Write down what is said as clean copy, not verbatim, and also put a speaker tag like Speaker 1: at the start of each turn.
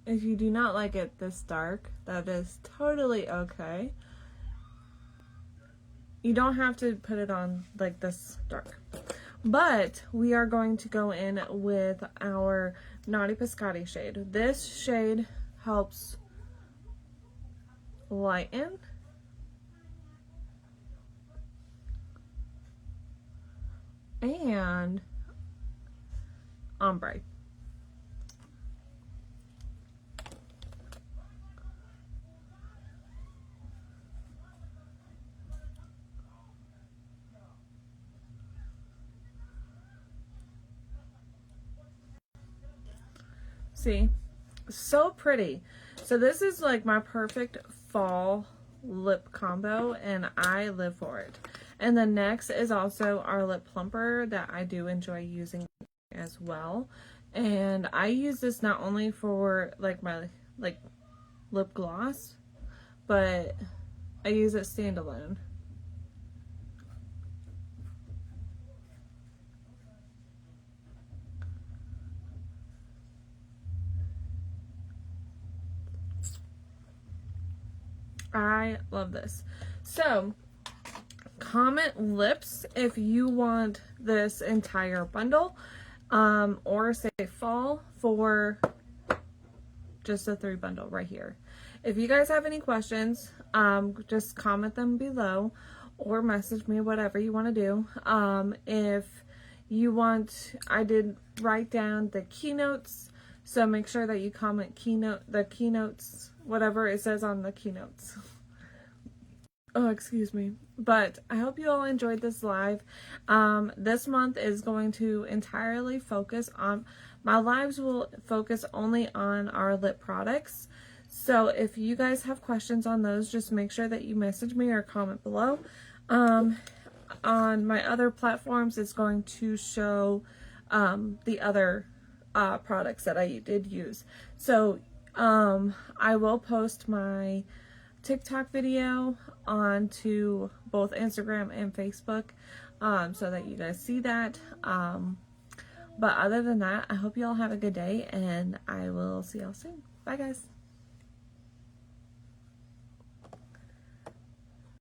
Speaker 1: If you do not like it this dark, that is totally okay. You don't have to put it on like this dark. But we are going to go in with our Naughty Biscotti shade. This shade helps lighten and ombre. See, so pretty. So this is like my perfect fall lip combo, and I live for it. And the next is also our lip plumper that I do enjoy using as well. And I use this not only for like my lip gloss, but I use it standalone. I love this. So comment lips if you want this entire bundle, or say fall for just a 3 bundle right here. If you guys have any questions, just comment them below or message me, whatever you want to do. If you want, I did write down the keynotes, so make sure that you comment the keynotes, whatever it says on the keynotes. Oh, excuse me. But I hope you all enjoyed this live. This month is going to entirely focus on, my lives will focus only on our lip products. So if you guys have questions on those, just make sure that you message me or comment below. On my other platforms, it's going to show the other products that I did use. So I will post my TikTok video onto both Instagram and Facebook, so that you guys see that. But other than that, I hope you all have a good day, and I will see y'all soon. Bye guys.